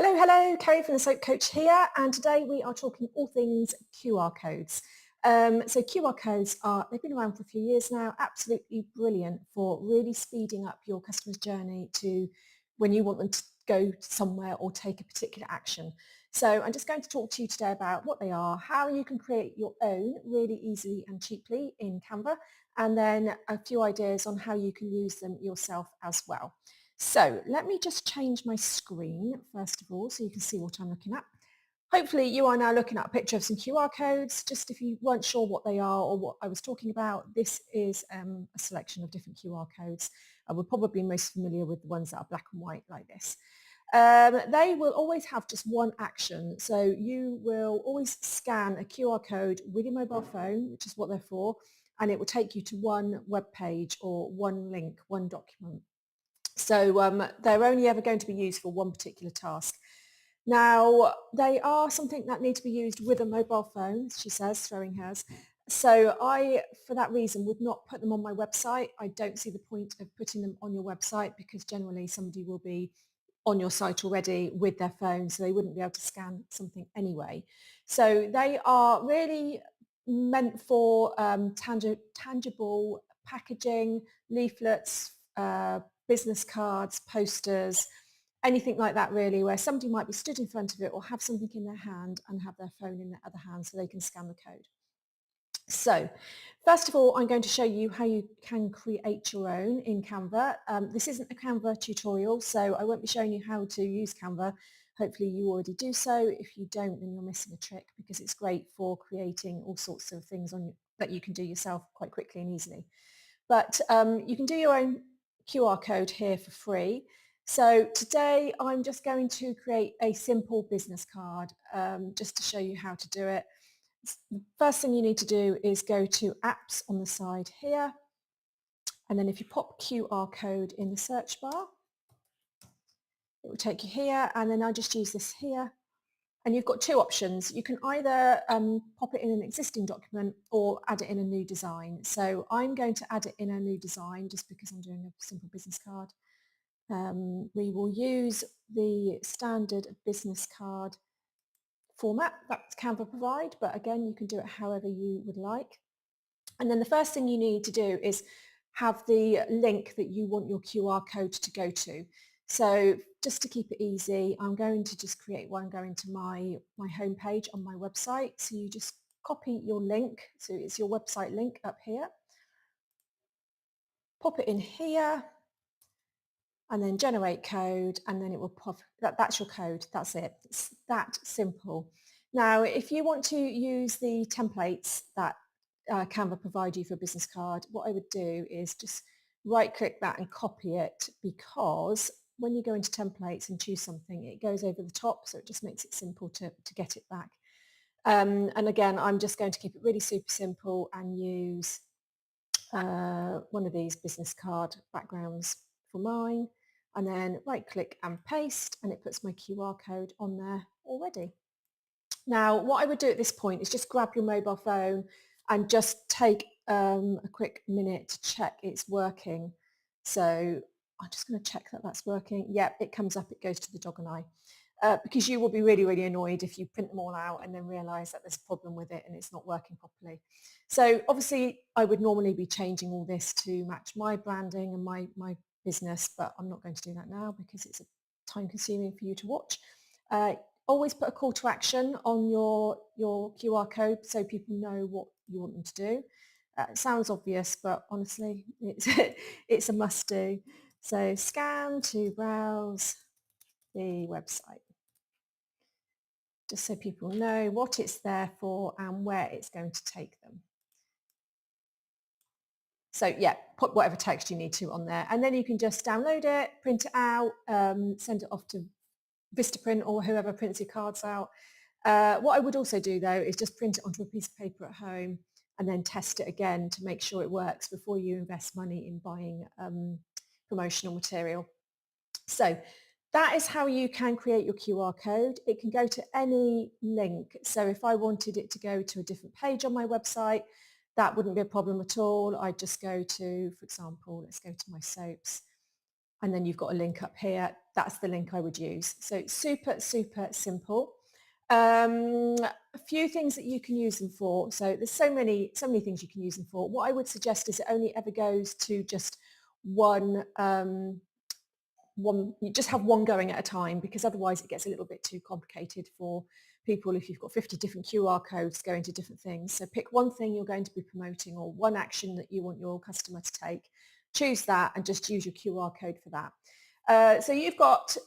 Hello, hello, Kerry from the Soap Coach here, and today we are talking all things QR codes. So QR codes they've been around for a few years now, absolutely brilliant for really speeding up your customer's journey to when you want them to go somewhere or take a particular action. So I'm just going to talk to you today about what they are, how you can create your own really easily and cheaply in Canva, and then a few ideas on how you can use them yourself as well. So let me just change my screen first of all so you can see what I'm looking at. Hopefully you are now looking at a picture of some QR codes. Just if you weren't sure what they are or what I was talking about, this is a selection of different QR codes. We're probably most familiar with the ones that are black and white like this. They will always have just one action. So you will always scan a QR code with your mobile phone, which is what they're for, and it will take you to one web page or one link, one document. So they're only ever going to be used for one particular task. Now, they are something that need to be used with a mobile phone, she says, throwing hers. So I, for that reason, would not put them on my website. I don't see the point of putting them on your website because generally somebody will be on your site already with their phone, so they wouldn't be able to scan something anyway. So they are really meant for tangible packaging, leaflets, business cards, posters, anything like that really, where somebody might be stood in front of it or have something in their hand and have their phone in their other hand so they can scan the code. So first of all, I'm going to show you how you can create your own in Canva. This isn't a Canva tutorial, so I won't be showing you how to use Canva. Hopefully you already do so. If you don't, then you're missing a trick because it's great for creating all sorts of things that you can do yourself quite quickly and easily. But you can do your own QR code here for free. So today I'm just going to create a simple business card just to show you how to do it. The first thing you need to do is go to apps on the side here, and then if you pop QR code in the search bar, it will take you here, and then I just use this here. And you've got two options. You can either pop it in an existing document or add it in a new design. So I'm going to add it in a new design just because I'm doing a simple business card. We will use the standard business card format that Canva provide, but again, you can do it however you would like. And then the first thing you need to do is have the link that you want your QR code to go to. So just to keep it easy, I'm going to just create one going to my home page on my website. So you just copy your link. So it's your website link up here. Pop it in here and then generate code, and then it will pop. That's your code. That's it. It's that simple. Now, if you want to use the templates that Canva provide you for a business card, what I would do is just right click that and copy it, because when you go into templates and choose something, it goes over the top, so it just makes it simple to get it back. And again, I'm just going to keep it really super simple and use one of these business card backgrounds for mine, and then right click and paste, and it puts my QR code on there already. Now, what I would do at this point is just grab your mobile phone and just take a quick minute to check it's working. So I'm just going to check that that's working. Yep, it comes up, it goes to the dog and I. Because you will be really, really annoyed if you print them all out and then realise that there's a problem with it and it's not working properly. So obviously I would normally be changing all this to match my branding and my business, but I'm not going to do that now because it's time consuming for you to watch. Always put a call to action on your QR code so people know what you want them to do. It sounds obvious, but honestly, it's a must do. So scan to browse the website, just so people know what it's there for and where it's going to take them. So yeah, put whatever text you need to on there, and then you can just download it, print it out, send it off to Vistaprint or whoever prints your cards out. What I would also do though is just print it onto a piece of paper at home and then test it again to make sure it works before you invest money in buying promotional material. So that is how you can create your QR code. It can go to any link. So if I wanted it to go to a different page on my website, that wouldn't be a problem at all. I'd just go to, for example, let's go to my soaps. and then you've got a link up here. That's the link I would use. So it's super, super simple. A few things that you can use them for. So there's so many things you can use them for. What I would suggest is it only ever goes to just one, you just have one going at a time, because otherwise it gets a little bit too complicated for people if you've got 50 different QR codes going to different things. So pick one thing you're going to be promoting or one action that you want your customer to take. Choose that and just use your QR code for that. So you've got,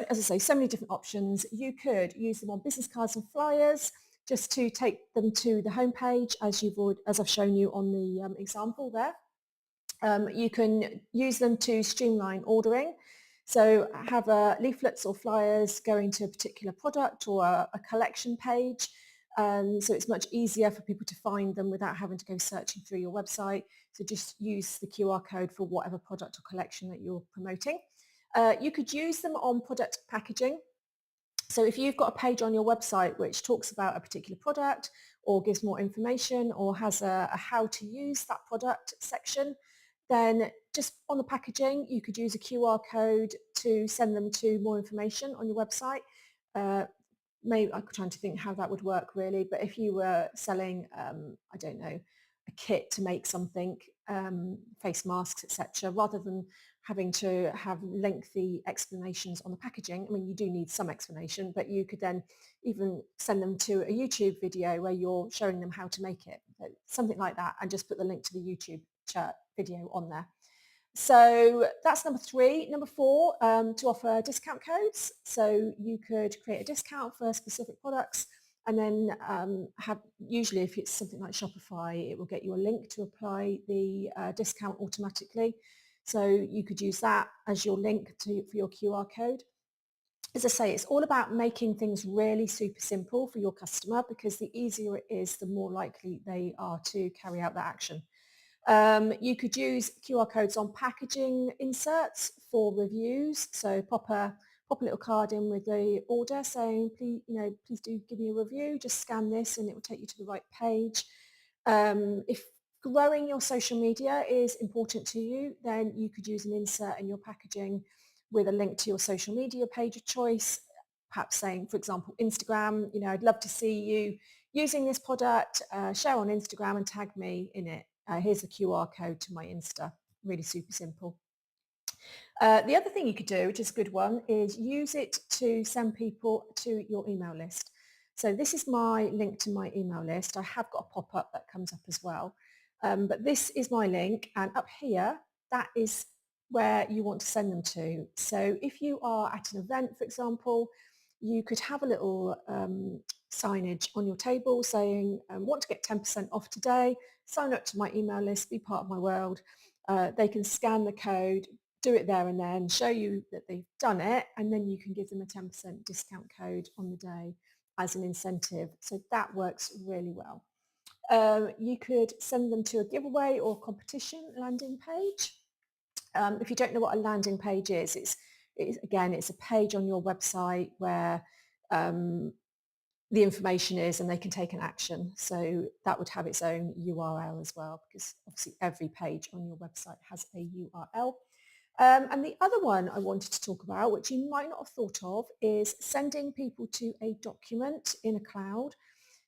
as I say, so many different options. You could use them on business cards and flyers just to take them to the homepage, as I've shown you on the example there. You can use them to streamline ordering. So have leaflets or flyers going to a particular product or a collection page. So it's much easier for people to find them without having to go searching through your website. So just use the QR code for whatever product or collection that you're promoting. You could use them on product packaging. So if you've got a page on your website which talks about a particular product or gives more information or has a how to use that product section, then just on the packaging, you could use a QR code to send them to more information on your website. Maybe I'm trying to think how that would work really, but if you were selling, I don't know, a kit to make something, face masks, etc., rather than having to have lengthy explanations on the packaging. I mean, you do need some explanation, but you could then even send them to a YouTube video where you're showing them how to make it, something like that, and just put the link to the YouTube video on there. So that's number 3. Number 4, to offer discount codes. So you could create a discount for specific products and then usually if it's something like Shopify, it will get you a link to apply the discount automatically. So you could use that as your link for your QR code. As I say, it's all about making things really super simple for your customer, because the easier it is, the more likely they are to carry out that action. You could use QR codes on packaging inserts for reviews. So pop a little card in with the order saying, please do give me a review. Just scan this and it will take you to the right page. If growing your social media is important to you, then you could use an insert in your packaging with a link to your social media page of choice, perhaps saying, for example, Instagram, I'd love to see you using this product, share on Instagram and tag me in it. Here's the QR code to my Insta. Really super simple. The other thing you could do, which is a good one, is use it to send people to your email list. So this is my link to my email list. I have got a pop-up that comes up as well. But this is my link, and up here, that is where you want to send them to. So if you are at an event, for example, you could have a little signage on your table saying, want to get 10% off today, sign up to my email list, be part of my world. They can scan the code, do it there and then, show you that they've done it, and then you can give them a 10% discount code on the day as an incentive. So that works really well. You could send them to a giveaway or competition landing page. If you don't know what a landing page is, it's a page on your website where the information is and they can take an action. So that would have its own URL as well, because obviously every page on your website has a URL. And the other one I wanted to talk about, which you might not have thought of, is sending people to a document in a cloud.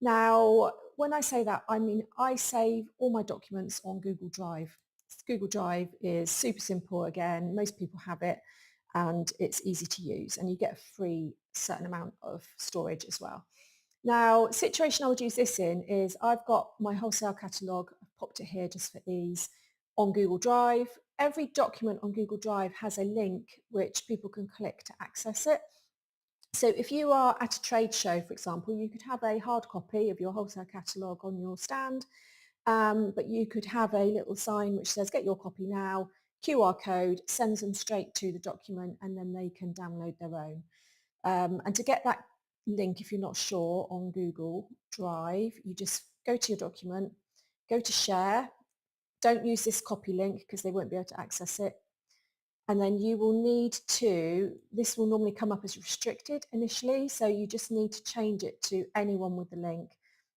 Now, when I say that, I mean I save all my documents on Google Drive. Google Drive is super simple. Again, most people have it and it's easy to use, and you get a free certain amount of storage as well. Now, situation I would use this in is I've got my wholesale catalogue, I've popped it here just for ease, on Google Drive. Every document on Google Drive has a link which people can click to access it. So if you are at a trade show, for example, you could have a hard copy of your wholesale catalogue on your stand, but you could have a little sign which says, get your copy now, QR code, sends them straight to the document, and then they can download their own. And to get that link, if you're not sure, on Google Drive, you just go to your document, go to share. Don't use this copy link because they won't be able to access it. And then you will need to, this will normally come up as restricted initially, so you just need to change it to anyone with the link,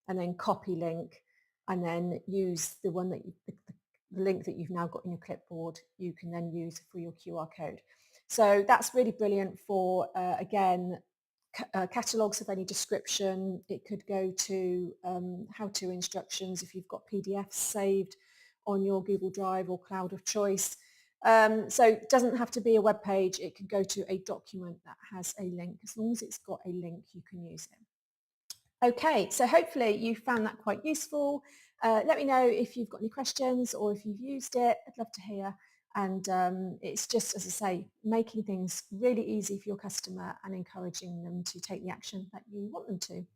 and then copy link, and then use the link that you've now got in your clipboard, you can then use for your QR code. So that's really brilliant for, again, catalogues of any description. It could go to how-to instructions if you've got PDFs saved on your Google Drive or cloud of choice. So it doesn't have to be a web page. It could go to a document that has a link. As long as it's got a link, you can use it. Okay, so hopefully you found that quite useful. Let me know if you've got any questions or if you've used it. I'd love to hear. And it's just, as I say, making things really easy for your customer and encouraging them to take the action that you want them to.